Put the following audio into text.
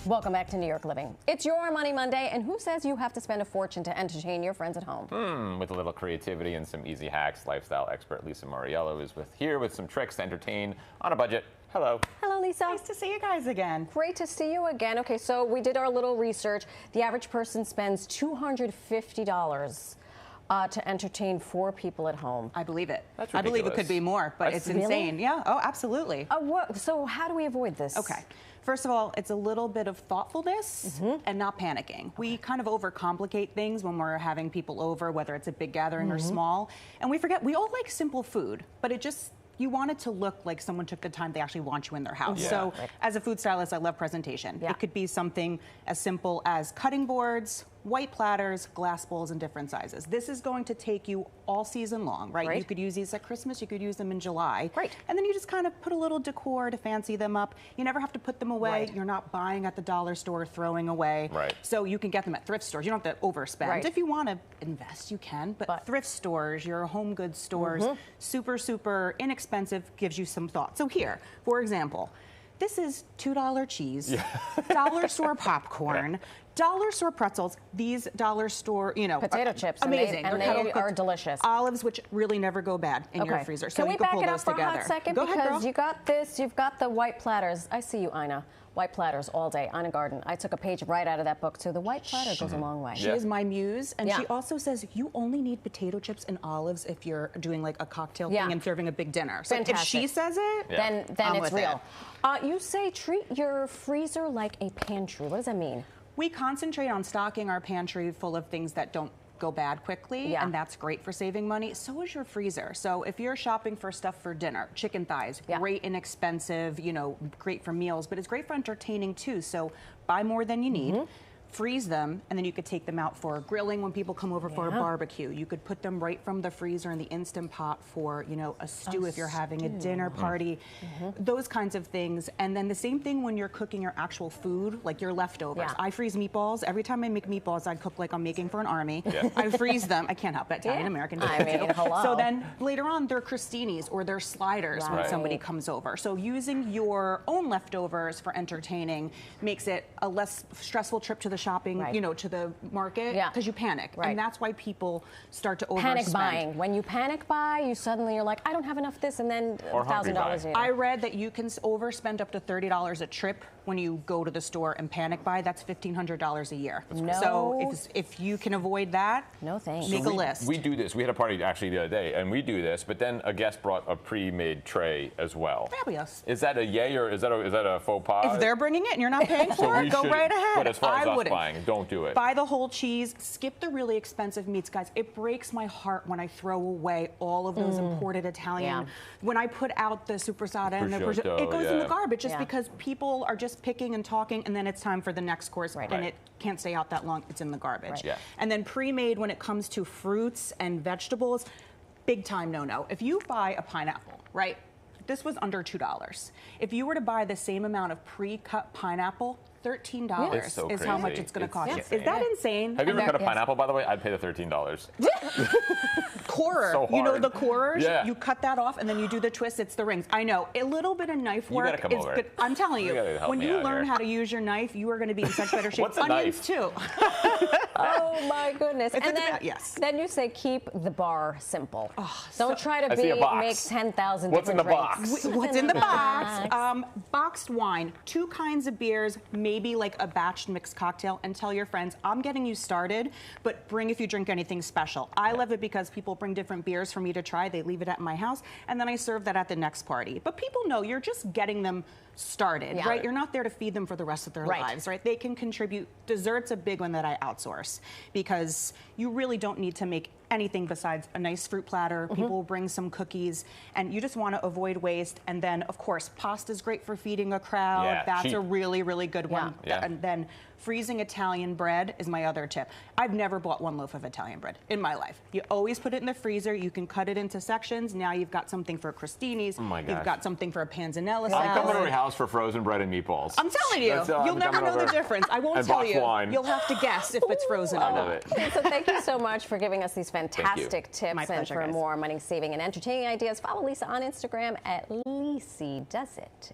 Welcome back to New York Living. It's your Money Monday, and who says you have to spend a fortune to entertain your friends at home? With a little creativity and some easy hacks, lifestyle expert Lisa Moriello is here with some tricks to entertain on a budget. Hello. Hello, Lisa. Nice to see you guys again. Great to see you again. Okay, so we did our little research. The average person spends $250 to entertain 4 people at home. I believe it. That's I believe it ridiculous. could be more, but it's insane. Really? Yeah. Oh, absolutely. So how do we avoid this? Okay. First of all, it's a little bit of thoughtfulness and not panicking. We kind of overcomplicate things when we're having people over, whether it's a big gathering or small. And we forget, we all like simple food, but you want it to look like someone took the time, they actually want you in their house. Yeah. So as a food stylist, I love presentation. Yeah. It could be something as simple as cutting boards, white platters, glass bowls in different sizes. This is going to take you all season long, right? You could use these at Christmas, you could use them in July. Right. And then you just kind of put a little decor to fancy them up. You never have to put them away. Right. You're not buying at the dollar store, throwing away. Right. So you can get them at thrift stores. You don't have to overspend. Right. If you want to invest, you can. But thrift stores, your home goods stores, super, super inexpensive, gives you some thought. So here, for example, this is $2 cheese, dollar store popcorn, dollar store pretzels, these dollar store, potato chips, amazing. and they are delicious. Olives, which really never go bad in your freezer. So Can we you can back pull it up those for together. a hot second? Go ahead, because girl. you got this, you've got the white platters. I see you, Ina. White platters all day. Ina Garten. I took a page right out of that book too. The white platter goes a long way. She is my muse, and Yeah. she also says you only need potato chips and olives if you're doing like a cocktail thing and serving a big dinner. So if she says it, then I'm it's with real. it. You say treat your freezer like a pantry. What does that mean? We concentrate on stocking our pantry full of things that don't go bad quickly, and that's great for saving money. So is your freezer. So if you're shopping for stuff for dinner, chicken thighs, great inexpensive, great for meals, but it's great for entertaining too. So buy more than you need. Freeze them, and then you could take them out for grilling when people come over for a barbecue. You could put them right from the freezer in the Instant Pot for, a stew if you're having a dinner party, those kinds of things. And then the same thing when you're cooking your actual food, like your leftovers. I freeze meatballs. Every time I make meatballs, I cook like I'm making for an army. I freeze them. I can't help it. Italian American. I mean, hello. So then later on, they're crostinis or they're sliders when somebody comes over. So using your own leftovers for entertaining makes it a less stressful trip to the shopping, to the market, because you panic. And that's why people start to overspend. Panic buying. When you panic buy, you're like, I don't have enough this, and then $1,000. I read that you can overspend up to $30 a trip when you go to the store and panic buy. That's $1,500 a year. So if you can avoid that, make a list. We do this. We had a party actually the other day, and we do this, but then a guest brought a pre-made tray as well. Fabulous. Is that a yay or is that a faux pas? If they're bringing it and you're not paying for it, go right ahead. But as far as us wouldn't. buying, don't do it. Buy the whole cheese. Skip the really expensive meats, guys. It breaks my heart when I throw away all of those imported Italian. When I put out the supersada and the prosciutto, it goes in the garbage just because people are just picking and talking, and then it's time for the next course, and it can't stay out that long. It's in the garbage. And then pre-made when it comes to fruits and vegetables, big time no-no. If you buy a pineapple, right? This was under $2. If you were to buy the same amount of pre-cut pineapple, $13 is how much it's going to cost you. Is that insane? Have you ever cut a pineapple, by the way? I'd pay the $13. Corer. So hard. You know the corers? Yeah. You cut that off and then you do the twist. It's the rings. I know. A little bit of knife work gotta come is over. good. I'm telling you, help when me you out learn here. how to use your knife, you are going to be in such better shape. What's a Onions knife? too. Oh my goodness. It's And then you say keep the bar simple. Don't try to make 10,000 What's in the drinks. box? What's in the box? Boxed wine, 2 kinds of beers, maybe like a batch mixed cocktail, and tell your friends, I'm getting you started, but bring if you drink anything special. I love it because people bring different beers for me to try. They leave it at my house, and then I serve that at the next party. But people know you're just getting them started, right? You're not there to feed them for the rest of their lives, right? They can contribute. Dessert's a big one that I outsource because you really don't need to make anything besides a nice fruit platter. People will bring some cookies, and you just want to avoid waste. And then, of course, pasta's great for feeding a crowd. That's a really, really good one. And then freezing Italian bread is my other tip. I've never bought 1 loaf of Italian bread in my life. You always put it in the freezer. You can cut it into sections. Now you've got something for crostinis. Oh my gosh. You've got something for a panzanella I'm salad. coming to your house for frozen bread and meatballs. I'm telling you, you'll never know the difference. I won't tell you. Wine. You'll have to guess if it's frozen or not. So thank you so much for giving us these fantastic tips. My pleasure, and for guys. more money saving and entertaining ideas, follow Lisa on Instagram at LisiDoesIt.